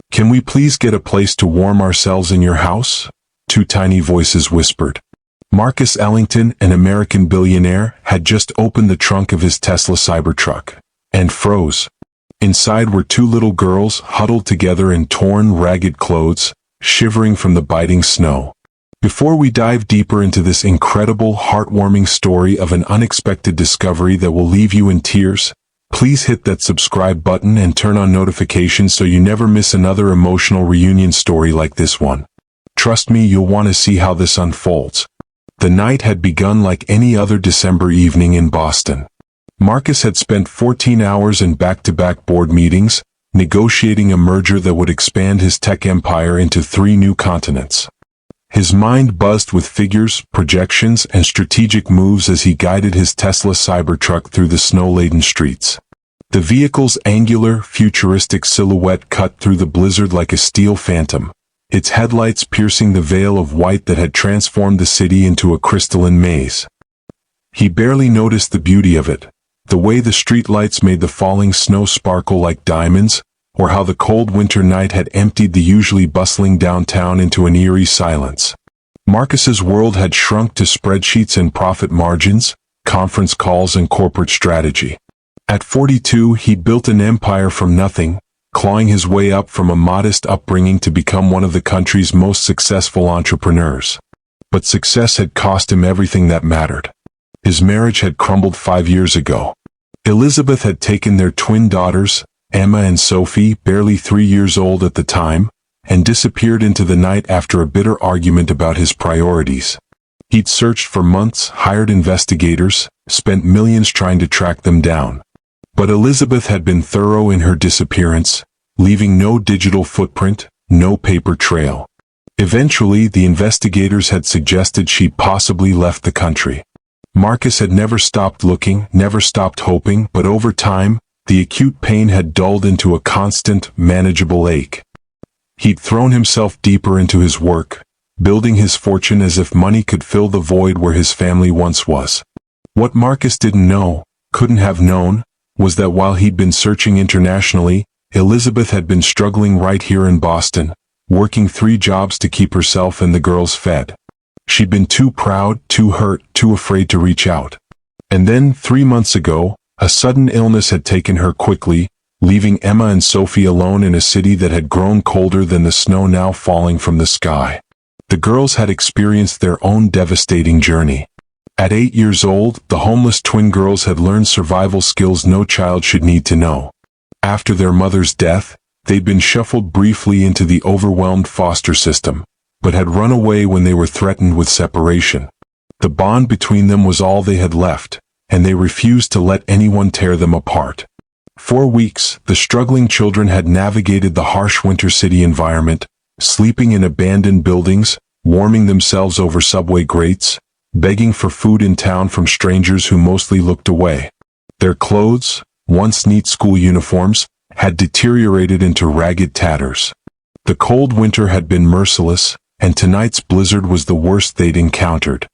"Can we please get a place to warm ourselves in your house?" Two tiny voices whispered. Marcus Ellington, an American billionaire, had just opened the trunk of his Tesla Cybertruck and froze. Inside were two little girls huddled together in torn, ragged clothes, shivering from the biting snow. Before we dive deeper into this incredible, heartwarming story of an unexpected discovery that will leave you in tears, please hit that subscribe button and turn on notifications so you never miss another emotional reunion story like this one. Trust me, you'll want to see how this unfolds. The night had begun like any other December evening in Boston. Marcus had spent 14 hours in back-to-back board meetings, negotiating a merger that would expand his tech empire into 3 new continents. His mind buzzed with figures, projections, and strategic moves as he guided his Tesla Cybertruck through the snow-laden streets. The vehicle's angular, futuristic silhouette cut through the blizzard like a steel phantom, its headlights piercing the veil of white that had transformed the city into a crystalline maze. He barely noticed the beauty of it, the way the streetlights made the falling snow sparkle like diamonds, or how the cold winter night had emptied the usually bustling downtown into an eerie silence. Marcus's world had shrunk to spreadsheets and profit margins, conference calls and corporate strategy. At 42, he'd built an empire from nothing, clawing his way up from a modest upbringing to become one of the country's most successful entrepreneurs. But success had cost him everything that mattered. His marriage had crumbled 5 years ago. Elizabeth had taken their twin daughters, Emma and Sophie, barely 3 years old at the time, and disappeared into the night after a bitter argument about his priorities. He'd searched for months, hired investigators, spent millions trying to track them down. But Elizabeth had been thorough in her disappearance, leaving no digital footprint, no paper trail. Eventually, the investigators had suggested she possibly left the country. Marcus had never stopped looking, never stopped hoping, but over time, the acute pain had dulled into a constant, manageable ache. He'd thrown himself deeper into his work, building his fortune as if money could fill the void where his family once was. What Marcus didn't know, couldn't have known, was that while he'd been searching internationally, Elizabeth had been struggling right here in Boston, working 3 jobs to keep herself and the girls fed. She'd been too proud, too hurt, too afraid to reach out. And then, 3 months ago, a sudden illness had taken her quickly, leaving Emma and Sophie alone in a city that had grown colder than the snow now falling from the sky. The girls had experienced their own devastating journey. At 8 years old, the homeless twin girls had learned survival skills no child should need to know. After their mother's death, they'd been shuffled briefly into the overwhelmed foster system, but had run away when they were threatened with separation. The bond between them was all they had left, and they refused to let anyone tear them apart. For weeks, the struggling children had navigated the harsh winter city environment, sleeping in abandoned buildings, warming themselves over subway grates, begging for food in town from strangers who mostly looked away. Their clothes, once neat school uniforms, had deteriorated into ragged tatters. The cold winter had been merciless, and tonight's blizzard was the worst they'd encountered.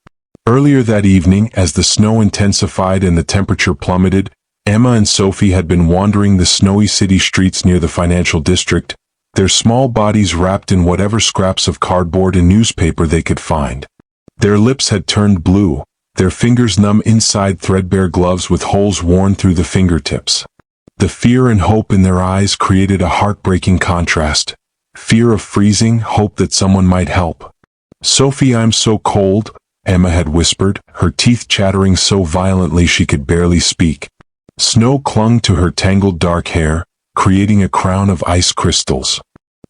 Earlier that evening, as the snow intensified and the temperature plummeted, Emma and Sophie had been wandering the snowy city streets near the financial district, their small bodies wrapped in whatever scraps of cardboard and newspaper they could find. Their lips had turned blue, their fingers numb inside threadbare gloves with holes worn through the fingertips. The fear and hope in their eyes created a heartbreaking contrast. Fear of freezing, hope that someone might help. "Sophie, I'm so cold," Emma had whispered, her teeth chattering so violently she could barely speak. Snow clung to her tangled dark hair, creating a crown of ice crystals.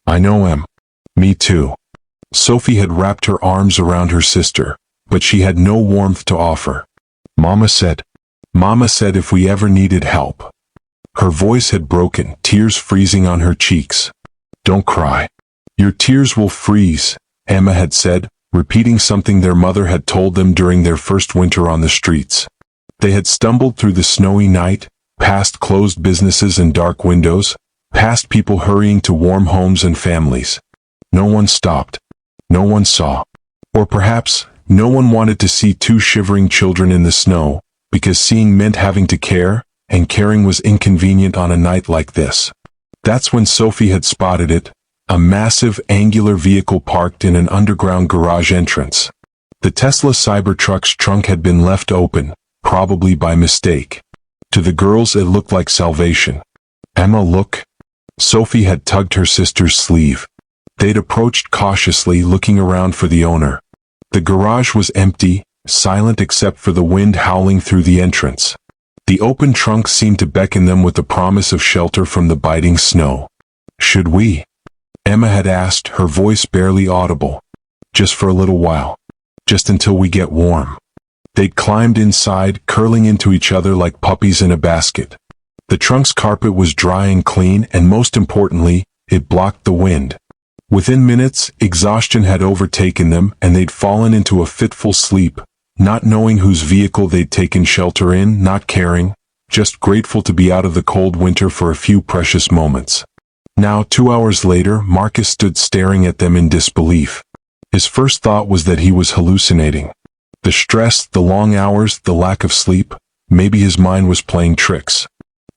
"I know, Em. Me too." Sophie had wrapped her arms around her sister, but she had no warmth to offer. Mama said if we ever needed help." Her voice had broken, tears freezing on her cheeks. "Don't cry. Your tears will freeze," Emma had said, repeating something their mother had told them during their first winter on the streets. They had stumbled through the snowy night, past closed businesses and dark windows, past people hurrying to warm homes and families. No one stopped. No one saw. Or perhaps, no one wanted to see 2 shivering children in the snow, because seeing meant having to care, and caring was inconvenient on a night like this. That's when Sophie had spotted it, A massive, angular vehicle parked in an underground garage entrance. The Tesla Cybertruck's trunk had been left open, probably by mistake. To the girls it looked like salvation. "Emma, look." Sophie had tugged her sister's sleeve. They'd approached cautiously, looking around for the owner. The garage was empty, silent except for the wind howling through the entrance. The open trunk seemed to beckon them with the promise of shelter from the biting snow. "Should we?" Emma had asked, her voice barely audible. "Just for a little while. Just until we get warm." They'd climbed inside, curling into each other like puppies in a basket. The trunk's carpet was dry and clean, and most importantly, it blocked the wind. Within minutes, exhaustion had overtaken them, and they'd fallen into a fitful sleep, not knowing whose vehicle they'd taken shelter in, not caring, just grateful to be out of the cold winter for a few precious moments. Now, 2 hours later, Marcus stood staring at them in disbelief. His first thought was that he was hallucinating. The stress, the long hours, the lack of sleep, maybe his mind was playing tricks.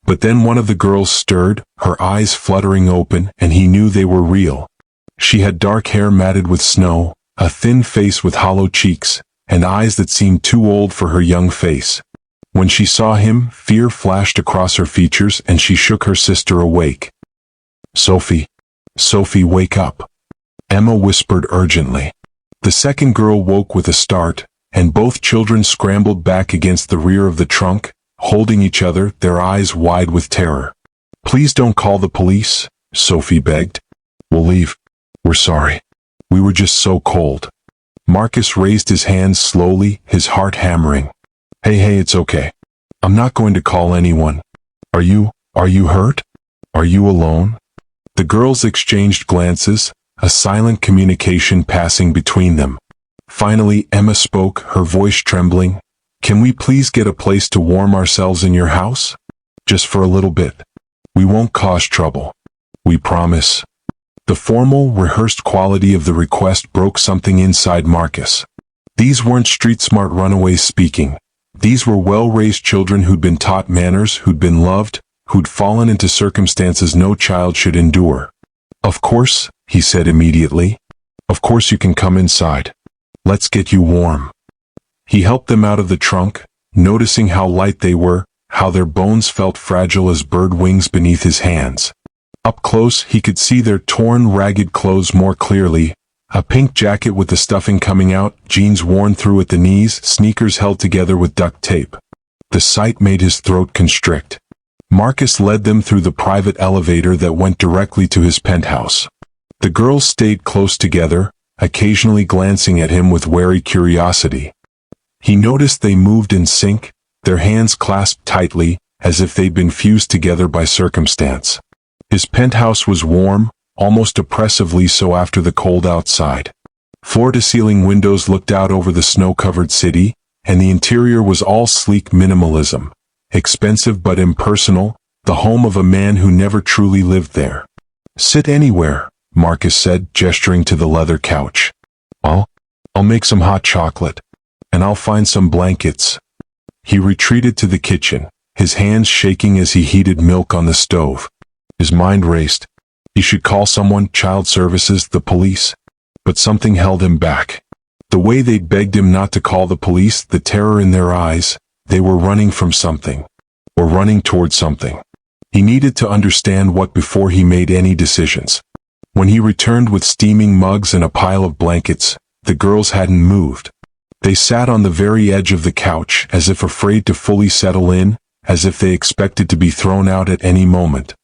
But then one of the girls stirred, her eyes fluttering open, and he knew they were real. She had dark hair matted with snow, a thin face with hollow cheeks, and eyes that seemed too old for her young face. When she saw him, fear flashed across her features and she shook her sister awake. "Sophie. Sophie, wake up," Emma whispered urgently. The second girl woke with a start, and both children scrambled back against the rear of the trunk, holding each other, their eyes wide with terror. "Please don't call the police," Sophie begged. "We'll leave. We're sorry. We were just so cold." Marcus raised his hands slowly, his heart hammering. Hey, it's okay. I'm not going to call anyone. Are you hurt? Are you alone?" The girls exchanged glances, a silent communication passing between them. Finally, Emma spoke, her voice trembling. "Can we please get a place to warm ourselves in your house? Just for a little bit. We won't cause trouble. We promise." The formal, rehearsed quality of the request broke something inside Marcus. These weren't street-smart runaways speaking. These were well-raised children who'd been taught manners, who'd been loved, who'd fallen into circumstances no child should endure. "Of course," he said immediately. "Of course you can come inside. Let's get you warm." He helped them out of the trunk, noticing how light they were, how their bones felt fragile as bird wings beneath his hands. Up close, he could see their torn, ragged clothes more clearly. A pink jacket with the stuffing coming out, jeans worn through at the knees, sneakers held together with duct tape. The sight made his throat constrict. Marcus led them through the private elevator that went directly to his penthouse. The girls stayed close together, occasionally glancing at him with wary curiosity. He noticed they moved in sync, their hands clasped tightly, as if they'd been fused together by circumstance. His penthouse was warm, almost oppressively so after the cold outside. Floor-to-ceiling windows looked out over the snow-covered city, and the interior was all sleek minimalism, expensive but impersonal, the home of a man who never truly lived there. "Sit anywhere," Marcus said, gesturing to the leather couch. I'll make some hot chocolate, and I'll find some blankets." He retreated to the kitchen, his hands shaking as he heated milk on the stove. His mind raced. He should call someone, child services, the police. But something held him back. The way they'd begged him not to call the police, the terror in their eyes, they were running from something. Or running toward something. He needed to understand what before he made any decisions. When he returned with steaming mugs and a pile of blankets, the girls hadn't moved. They sat on the very edge of the couch, as if afraid to fully settle in, as if they expected to be thrown out at any moment.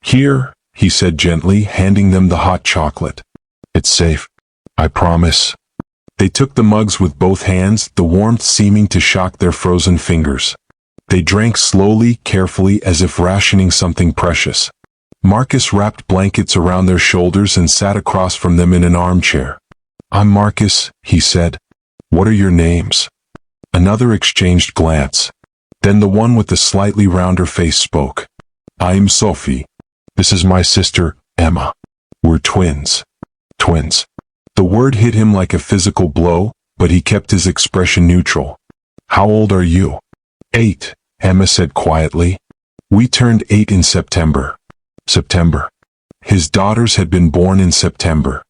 "Here," he said gently, handing them the hot chocolate. "It's safe. I promise." They took the mugs with both hands, the warmth seeming to shock their frozen fingers. They drank slowly, carefully, as if rationing something precious. Marcus wrapped blankets around their shoulders and sat across from them in an armchair. "I'm Marcus," he said. "What are your names?" Another exchanged glance. Then the one with the slightly rounder face spoke. "I'm Sophie. This is my sister, Emma. We're twins." Twins. The word hit him like a physical blow, but he kept his expression neutral. "How old are you?" 8, Emma said quietly. "We turned 8 in September." September. His daughters had been born in September.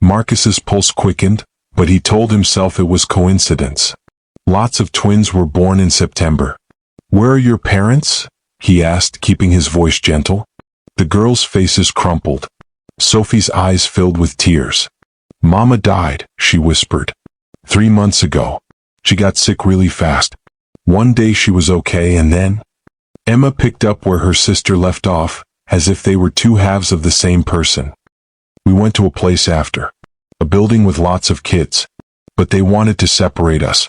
Marcus's pulse quickened, but he told himself it was coincidence. Lots of twins were born in September. "Where are your parents?" he asked, keeping his voice gentle. The girls' faces crumpled. Sophie's eyes filled with tears. "Mama died," she whispered. 3 months ago. She got sick really fast. One day she was okay, and then—" Emma picked up where her sister left off, as if they were two halves of the same person. "We went to a place after. A building with lots of kids. But they wanted to separate us.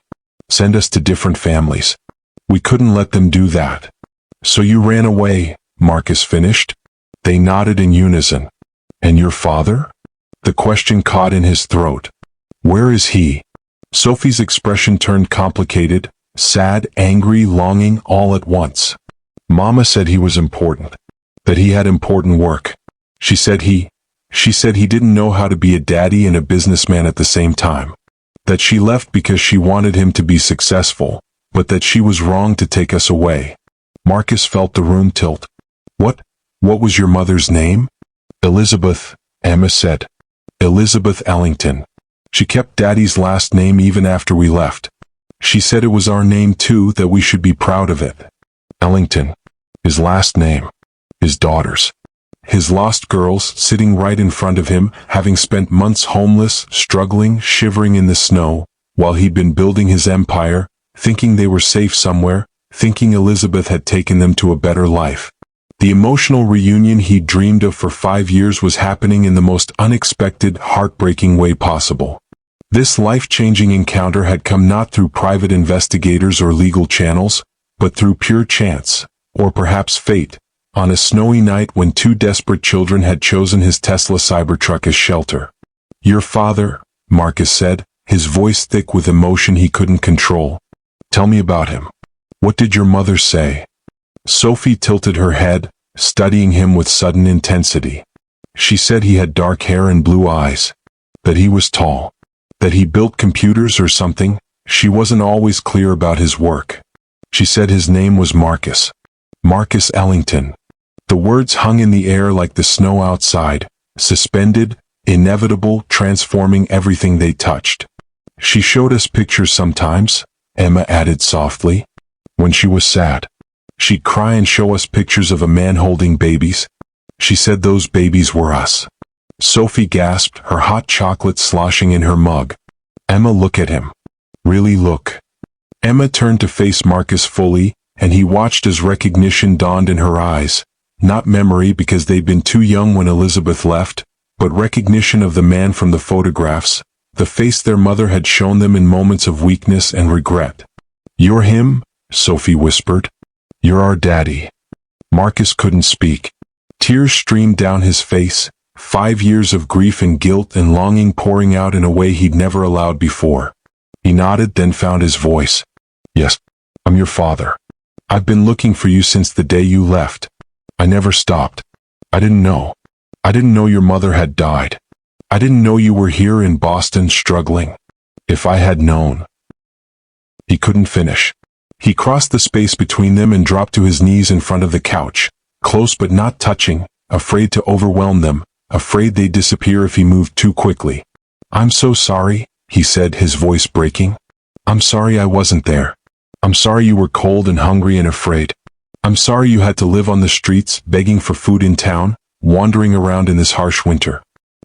Send us to different families. We couldn't let them do that. So you ran away," Marcus finished. They nodded in unison. "And your father?" The question caught in his throat. "Where is he?" Sophie's expression turned complicated, sad, angry, longing, all at once. "Mama said he was important. That he had important work. She said he didn't know how to be a daddy and a businessman at the same time. That she left because she wanted him to be successful, but that she was wrong to take us away." Marcus felt the room tilt. What was your mother's name?" "Elizabeth," Emma said. "Elizabeth Ellington. She kept Daddy's last name even after we left. She said it was our name too, that we should be proud of it. Ellington. His last name. His daughters. His lost girls, sitting right in front of him, having spent months homeless, struggling, shivering in the snow, while he'd been building his empire, thinking they were safe somewhere, thinking Elizabeth had taken them to a better life. The emotional reunion he'd dreamed of for 5 years was happening in the most unexpected, heartbreaking way possible. This life-changing encounter had come not through private investigators or legal channels, but through pure chance, or perhaps fate, on a snowy night when 2 desperate children had chosen his Tesla Cybertruck as shelter. "Your father," Marcus said, his voice thick with emotion he couldn't control. "Tell me about him. What did your mother say?" Sophie tilted her head, studying him with sudden intensity. "She said he had dark hair and blue eyes. That he was tall. That he built computers or something. She wasn't always clear about his work. She said his name was Marcus. Marcus Ellington." The words hung in the air like the snow outside, suspended, inevitable, transforming everything they touched. "She showed us pictures sometimes," Emma added softly. "When she was sad. She'd cry and show us pictures of a man holding babies. She said those babies were us." Sophie gasped, her hot chocolate sloshing in her mug. "Emma, look at him. Really look." Emma turned to face Marcus fully, and he watched as recognition dawned in her eyes. Not memory because they'd been too young when Elizabeth left, but recognition of the man from the photographs, the face their mother had shown them in moments of weakness and regret. "You're him?" Sophie whispered. "You're our daddy." Marcus couldn't speak. Tears streamed down his face, 5 years of grief and guilt and longing pouring out in a way he'd never allowed before. He nodded, then found his voice. "Yes, I'm your father. I've been looking for you since the day you left. I never stopped. I didn't know. I didn't know your mother had died. I didn't know you were here in Boston struggling. If I had known." He couldn't finish. He crossed the space between them and dropped to his knees in front of the couch, close but not touching, afraid to overwhelm them, afraid they'd disappear if he moved too quickly. "I'm so sorry," he said, his voice breaking. "I'm sorry I wasn't there. I'm sorry you were cold and hungry and afraid. I'm sorry you had to live on the streets, begging for food in town, wandering around in this harsh winter.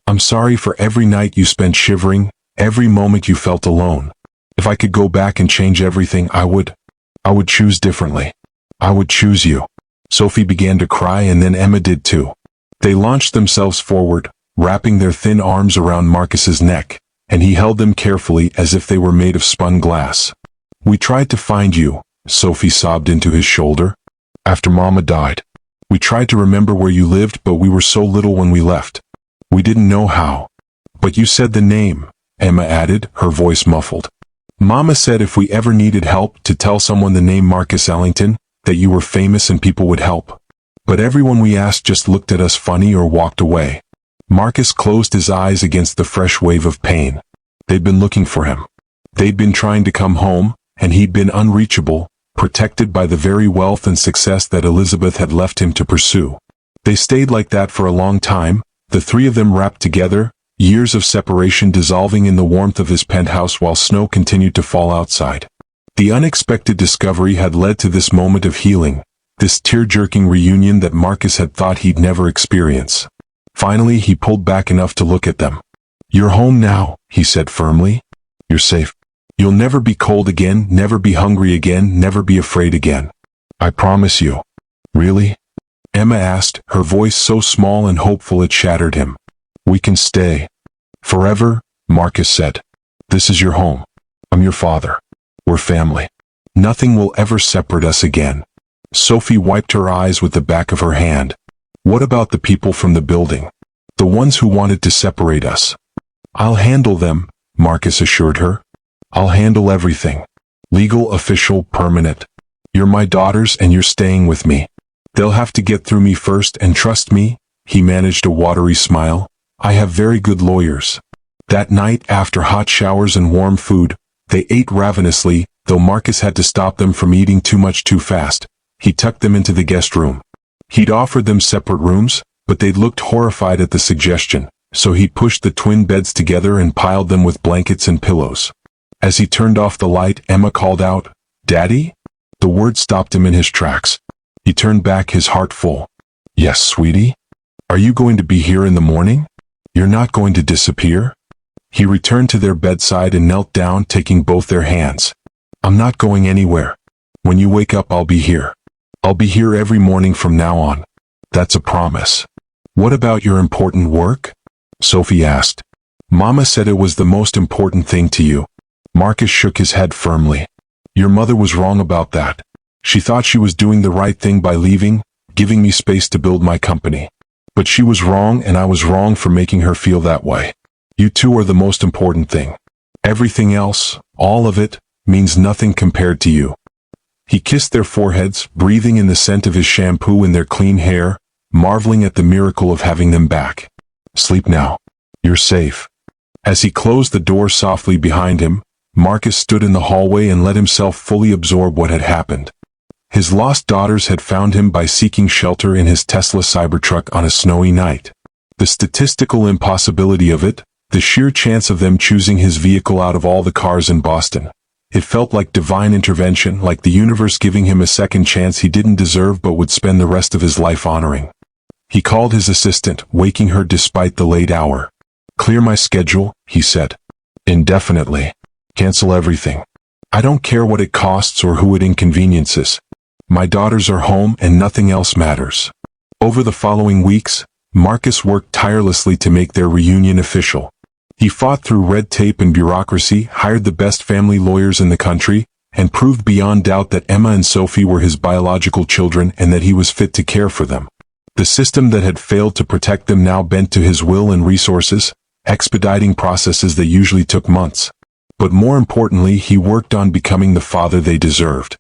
I'm sorry for every night you spent shivering, every moment you felt alone. If I could go back and change everything, I would choose differently. I would choose you." Sophie began to cry, and then Emma did too. They launched themselves forward, wrapping their thin arms around Marcus's neck, and he held them carefully as if they were made of spun glass. "We tried to find you," Sophie sobbed into his shoulder. "After Mama died. We tried to remember where you lived, but we were so little when we left. We didn't know how. But you said the name," Emma added, her voice muffled. "Mama said if we ever needed help, to tell someone the name Marcus Ellington, that you were famous and people would help. But everyone we asked just looked at us funny or walked away." Marcus closed his eyes against the fresh wave of pain. They'd been looking for him. They'd been trying to come home, and he'd been unreachable, protected by the very wealth and success that Elizabeth had left him to pursue. They stayed like that for a long time, The three of them wrapped together, years of separation dissolving in the warmth of his penthouse while snow continued to fall outside. The unexpected discovery had led to this moment of healing, this tear-jerking reunion that Marcus had thought he'd never experience. Finally, he pulled back enough to look at them. "You're home now," he said firmly. "You're safe. You'll never be cold again, never be hungry again, never be afraid again. I promise you." "Really?" Emma asked, her voice so small and hopeful it shattered him. "We can stay. Forever," Marcus said. "This is your home. I'm your father. We're family. Nothing will ever separate us again." Sophie wiped her eyes with the back of her hand. "What about the people from the building? The ones who wanted to separate us?" "I'll handle them," Marcus assured her. "I'll handle everything. Legal, official, permanent. You're my daughters and you're staying with me. They'll have to get through me first and trust me." He managed a watery smile. "I have very good lawyers." That night, after hot showers and warm food, they ate ravenously, though Marcus had to stop them from eating too much too fast. He tucked them into the guest room. He'd offered them separate rooms, but they'd looked horrified at the suggestion, so he pushed the twin beds together and piled them with blankets and pillows. As he turned off the light, Emma called out, "Daddy?" The word stopped him in his tracks. He turned back, his heart full. "Yes, sweetie? Are you going to be here in the morning? You're not going to disappear?" He returned to their bedside and knelt down, taking both their hands. "I'm not going anywhere. When you wake up, I'll be here. I'll be here every morning from now on. That's a promise." "What about your important work?" Sophie asked. "Mama said it was the most important thing to you." Marcus shook his head firmly. "Your mother was wrong about that. She thought she was doing the right thing by leaving, giving me space to build my company. But she was wrong, and I was wrong for making her feel that way. You two are the most important thing. Everything else, all of it, means nothing compared to you." He kissed their foreheads, breathing in the scent of his shampoo and their clean hair, marveling at the miracle of having them back. "Sleep now. You're safe." As he closed the door softly behind him, Marcus stood in the hallway and let himself fully absorb what had happened. His lost daughters had found him by seeking shelter in his Tesla Cybertruck on a snowy night. The statistical impossibility of it, the sheer chance of them choosing his vehicle out of all the cars in Boston. It felt like divine intervention, like the universe giving him a second chance he didn't deserve but would spend the rest of his life honoring. He called his assistant, waking her despite the late hour. "Clear my schedule," he said. "Indefinitely. Cancel everything. I don't care what it costs or who it inconveniences. My daughters are home and nothing else matters." Over the following weeks, Marcus worked tirelessly to make their reunion official. He fought through red tape and bureaucracy, hired the best family lawyers in the country, and proved beyond doubt that Emma and Sophie were his biological children and that he was fit to care for them. The system that had failed to protect them now bent to his will and resources, expediting processes that usually took months. But more importantly, he worked on becoming the father they deserved.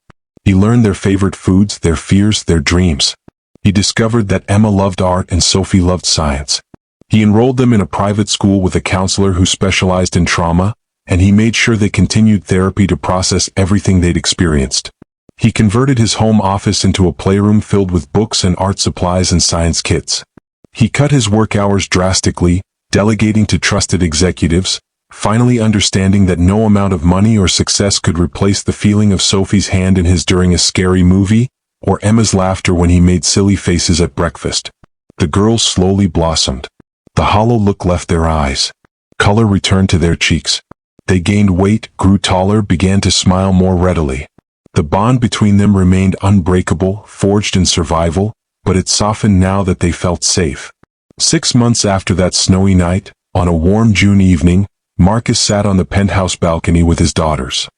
He learned their favorite foods, their fears, their dreams. He discovered that Emma loved art and Sophie loved science. He enrolled them in a private school with a counselor who specialized in trauma, and he made sure they continued therapy to process everything they'd experienced. He converted his home office into a playroom filled with books and art supplies and science kits. He cut his work hours drastically, delegating to trusted executives, finally understanding that no amount of money or success could replace the feeling of Sophie's hand in his during a scary movie, or Emma's laughter when he made silly faces at breakfast. The girls slowly blossomed. The hollow look left their eyes. Color returned to their cheeks. They gained weight, grew taller, began to smile more readily. The bond between them remained unbreakable, forged in survival, but it softened now that they felt safe. 6 months after that snowy night, on a warm June evening, Marcus sat on the penthouse balcony with his daughters.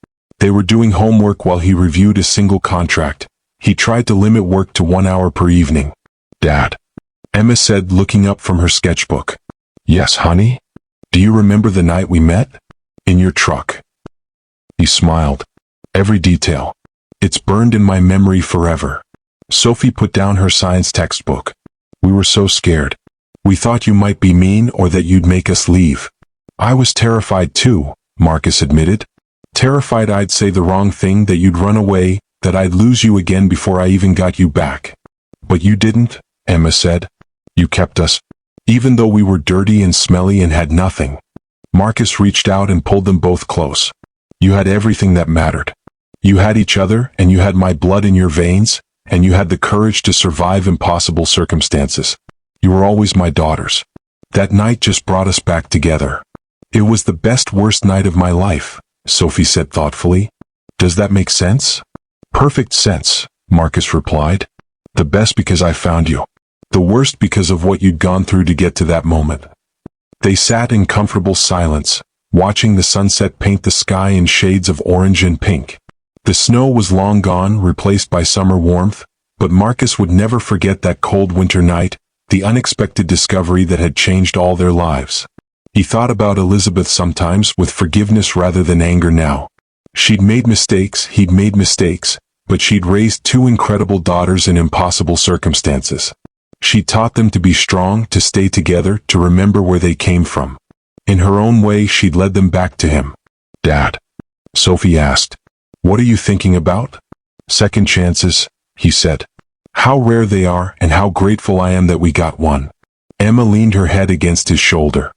They were doing homework while he reviewed a single contract. He tried to limit work to 1 hour per evening. "Dad," Emma said, looking up from her sketchbook. "Yes, honey? Do you remember the night we met? In your truck?" He smiled. "Every detail. It's burned in my memory forever." Sophie put down her science textbook. "We were so scared. We thought you might be mean or that you'd make us leave." "I was terrified too," Marcus admitted. "Terrified I'd say the wrong thing, that you'd run away, that I'd lose you again before I even got you back." "But you didn't," Emma said. "You kept us." Even though we were dirty and smelly and had nothing. Marcus reached out and pulled them both close. You had everything that mattered. You had each other, and you had my blood in your veins, and you had the courage to survive impossible circumstances. You were always my daughters. That night just brought us back together. It was the best worst night of my life, Sophie said thoughtfully. Does that make sense? Perfect sense, Marcus replied. The best because I found you. The worst because of what you'd gone through to get to that moment. They sat in comfortable silence, watching the sunset paint the sky in shades of orange and pink. The snow was long gone, replaced by summer warmth, but Marcus would never forget that cold winter night, the unexpected discovery that had changed all their lives. He thought about Elizabeth sometimes with forgiveness rather than anger now. She'd made mistakes, he'd made mistakes, but she'd raised two incredible daughters in impossible circumstances. She taught them to be strong, to stay together, to remember where they came from. In her own way, she'd led them back to him. Dad, Sophie asked, what are you thinking about? Second chances, he said. How rare they are, and how grateful I am that we got one. Emma leaned her head against his shoulder.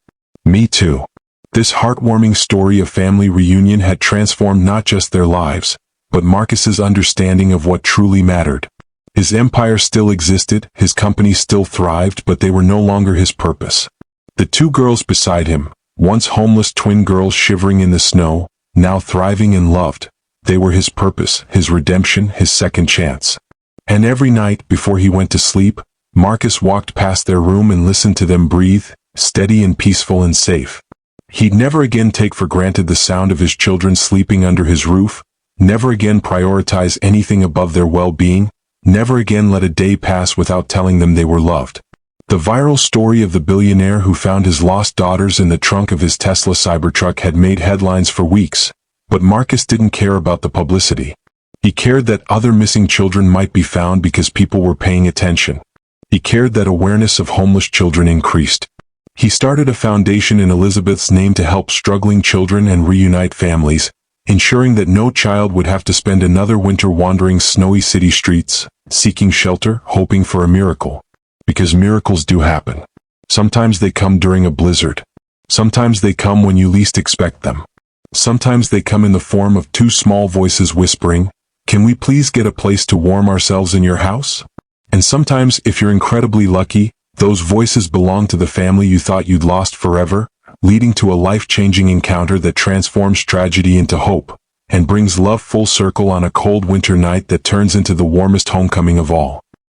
Me too. This heartwarming story of family reunion had transformed not just their lives, but Marcus's understanding of what truly mattered. His empire still existed, his company still thrived, but they were no longer his purpose. The two girls beside him, once homeless twin girls shivering in the snow, now thriving and loved, they were his purpose, his redemption, his second chance. And every night, before he went to sleep, Marcus walked past their room and listened to them breathe, steady and peaceful and safe. He'd never again take for granted the sound of his children sleeping under his roof, never again prioritize anything above their well-being, never again let a day pass without telling them they were loved. The viral story of the billionaire who found his lost daughters in the trunk of his Tesla Cybertruck had made headlines for weeks, but Marcus didn't care about the publicity. He cared that other missing children might be found because people were paying attention. He cared that awareness of homeless children increased. He started a foundation in Elizabeth's name to help struggling children and reunite families, ensuring that no child would have to spend another winter wandering snowy city streets, seeking shelter, hoping for a miracle. Because miracles do happen. Sometimes they come during a blizzard. Sometimes they come when you least expect them. Sometimes they come in the form of two small voices whispering, "Can we please get a place to warm ourselves in your house?" And sometimes, if you're incredibly lucky, those voices belong to the family you thought you'd lost forever, leading to a life-changing encounter that transforms tragedy into hope, and brings love full circle on a cold winter night that turns into the warmest homecoming of all.